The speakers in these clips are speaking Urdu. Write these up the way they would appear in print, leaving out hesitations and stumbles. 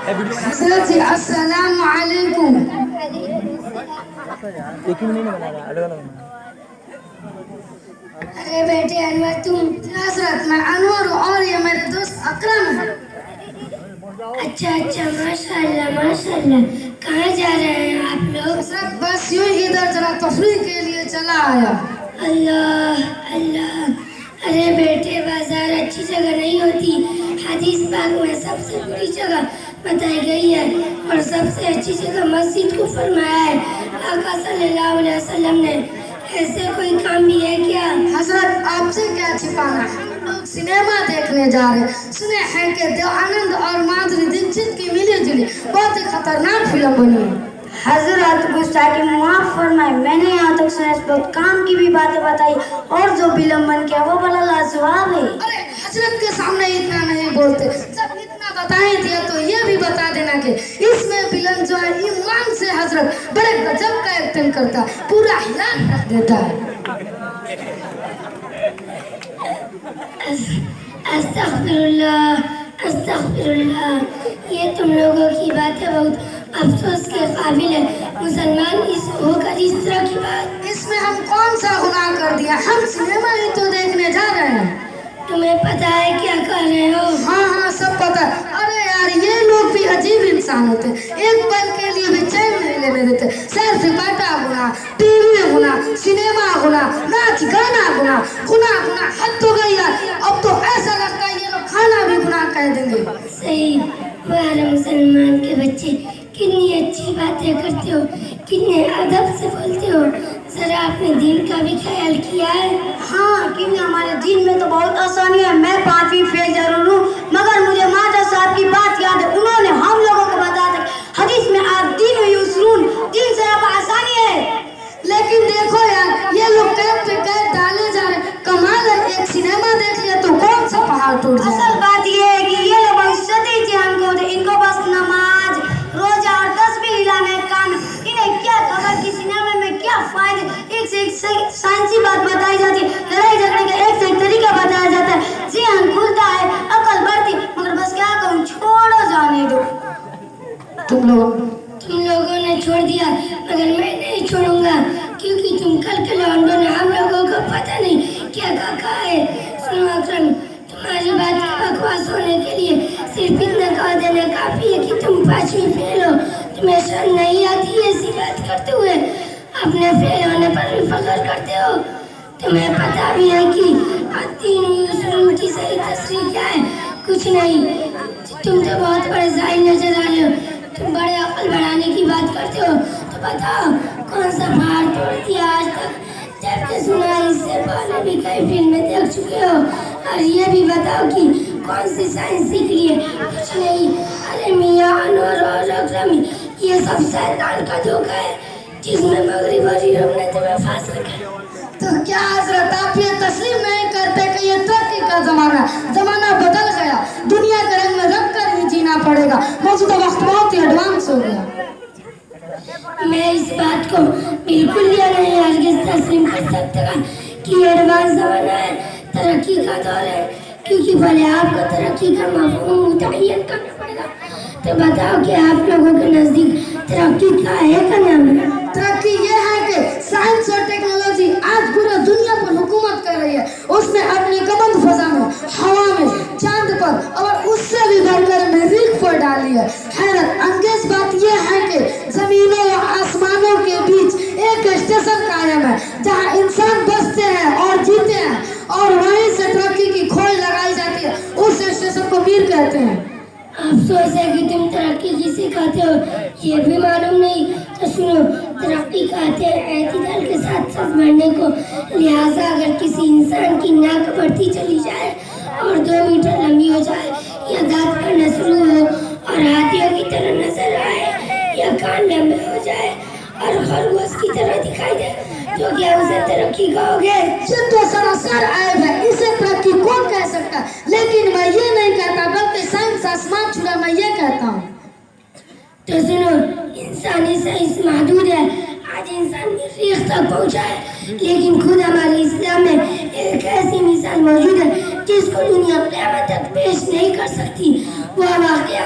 حضرت جی السلام علیکم. ارے بیٹے انور تم. حضرت میں انور ہوں اور یہ میرے دوست اکرم ہے. اچھا اچھا ماشاء اللہ. کہاں جا رہے ہیں آپ لوگ؟ حضرت بس یوں ہی ادھر ذرا تفریح کے لیے چلا آیا. اللہ. ارے بیٹے بازار اچھی جگہ نہیں ہوتی. حدیث پاک میں سب سے بری جگہ بتائی گئی ہے اور سب سے اچھی جگہ مسجد کو فرمایا ہے. آقا صلی اللہ علیہ وسلم نے. ایسے کوئی کام بھی ہے کیا؟ حضرت آپ سے کیا چھپانا ہے. لوگ سنیما دیکھنے جا رہے ہیں. سنے ہیں کہ دیو آنند اور مادھوری دیکشت کی ملی جلی بہت ہی خطرناک فلم بنی ہے. حضرت گستاخی معاف فرمائے. میں نے یہاں تک سنا اس وقت کام کی بھی باتیں بتائی اور جو فلم بن کے وہ بڑا لاجواب ہے. ارے حضرت کے سامنے اتنا نہیں بولتے. جب اتنا بتائیں دیا تو یہ بھی بتا دینا کہ اس میں فلم جو ہے ایمان سے حضرت بڑے گجب کا ایکٹنگ کرتا ہے. پورا ہلا رکھ دیتا ہے. استغفر اللہ. یہ تم لوگوں کی باتیں بہت افسوس کے قابل ہے. مسلمان اس ہو کر اس طرح کی بات. اس میں ہم کون سا گناہ کر دیا. ہم سنیما ہی تو دیکھنے جا رہے ہیں. تمہیں پتا ہے کیا کر رہے ہو؟ ہاں سب پتا. ارے یار یہ لوگ بھی عجیب انسان ہوتے ہیں. ایک پل کے لیے بھی چین نہیں لینے دیتے. سیر سپاٹا گناہ, ٹی وی گناہ, سنیما گناہ, ناچ گانا گناہ حد تو گئی یار. اب تو ایسا لگتا ہے یہ لوگ کھانا بھی گناہ کہہ دیں گے. صحیح. ہمارے مسلمان کے بچے کتنی اچھی باتیں کرتے ہو, کتنے ادب سے بولتے ہو. ذرا اپنے دین کا بھی خیال کیا ہے؟ ہاں کیونکہ ہمارے دین میں تو بہت آسانی ہے. میں 5ویں فیل ضرور ہوں مگر مجھے ماتا صاحب کی بات یاد ہے. انہوں نے ہم لوگوں کو بتا دیا حدیث میں آپ دین و یسرون, دین سے آپ آسانی ہے. لیکن دیکھو یار یہ لوگ قید پہ قید ڈالے جا رہے. کمال ہے ایک سنیما دیکھ لیا تو کون سا پہاڑ ٹوٹ جائے. اصل بات یہ ہے کہ یہ لوگ بہت سطحی جہان کو ہوتے. ان کو بس نماز روزہ اور تسبیح ہلانے کام. انہیں کیا خبر کہ سنیما میں کیا فائدے. ایک سے ایک سائنسی بات بتائی جاتی ہے. لڑائی جھگڑے کا ایک سے ایک طریقہ بتایا جاتا ہے. ذہن کھلتا ہے, عقل بڑھتی. مگر بس کیا کہوں, چھوڑو جانے دو. تم لوگوں نے چھوڑ دیا مگر میں نہیں چھوڑوں گا کیونکہ تم کل لانڈوں نے ہم لوگوں کو پتہ نہیں کیا کہا ہے. سنو اکرم, تمہاری بات کی بکواس ہونے کے لیے صرف اتنا کہہ دینا کافی ہے کہ تم 5ویں فیل ہو. تمہیں شرم نہیں آتی ایسی بات کرتے ہوئے؟ اپنے فیل ہونے پر بھی فخر کرتے ہو. تمہیں پتا بھی ہے کہ دین و یسرون کی صحیح تشریح کیا ہے؟ کچھ نہیں. تم تو بہت بڑے ظاہر نظر آ رہے ہو. تم بڑے عقل بڑھانے کی بات کرتے ہو تو بتاؤ کون سا پہاڑ توڑ دیا آج تک؟ جبکہ سنا اس سے پہلے بھی کئی فلمیں دیکھ چکے ہو. اور یہ بھی بتاؤ کہ کون سی سائنس سیکھ لیے؟ کچھ نہیں. ارے میاں انور اور اکرم, یہ سب شیطان کا دھوکہ ہے جس میں مغرب اور یورپ نے تمہیں پھانس رکھا. تو کیا حضرت آپ یہ تسلیم نہیں کرتے کہ یہ ترقی کا زمانہ بدل گیا. دنیا کے رنگ میں رنگ کر ہی جینا پڑے گا. موجودہ وقت بہت ہی ایڈوانس ہو گیا. میں اس بات کو بالکل یا نہیں ہرگز تسلیم کر سکتا کہ یہ ایڈوانس زمانہ ہے, ترقی کا دور ہے. کیونکہ پہلے آپ کو ترقی کا مفہوم متعین کرنا پڑے گا. تو بتاؤ کہ آپ لوگوں کے نزدیک ترقی کیا ہے کا نام ہے؟ ترقی یہ ہے کہ سائنس اور ٹیکنالوجی آج پورے دنیا پر حکومت کر رہی ہے. اس نے اپنی کمند فضا میں, ہوا میں, چاند پر اور اس سے بھی بڑھ کر مریخ پر ڈالی ہے. حیرت انگیز بات یہ ہے کہ زمینوں و آسمانوں کے بیچ ایک اسٹیشن قائم ہے جہاں انسان بستے ہیں اور جیتے ہیں اور وہیں سے ترقی کی کھوج لگائی جاتی ہے. اس اسٹیشن کو میر کہتے ہیں. افسوس ہے کہ تم ترقی کسے کہتے ہو یہ بھی معلوم نہیں. تو سنو, ترقی کہتے ہیں اعتدال کے ساتھ ساتھ بڑھنے کو. لہٰذا اگر کسی انسان کی ناک بڑھتی چلی جائے اور 2 میٹر لمبی ہو جائے, یا دانت پڑنا شروع ہو اور ہاتھیوں کی طرح نظر آئے, یا کان لمبے ہو جائے اور خرگوش کی طرح دکھائی دے, تو کیا اسے ترقی کہو گے؟ یہ تو سراسر عیب ہے. اسے ترقی کون کہہ سکتا ہے؟ لیکن میں یہ نہیں کہتا بلکہ سائنس آسمان چھوڑا میں یہ کہتا ہوں. تو سنو, انسانی سائنس محدود ہے. آج انسان مریخ تک پہنچا ہے, لیکن خود ہمارے اسلام میں ایک ایسی مثال موجود ہے جس کو دنیا قیامت تک پیش نہیں کر سکتی. وہ واقعہ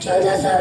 1400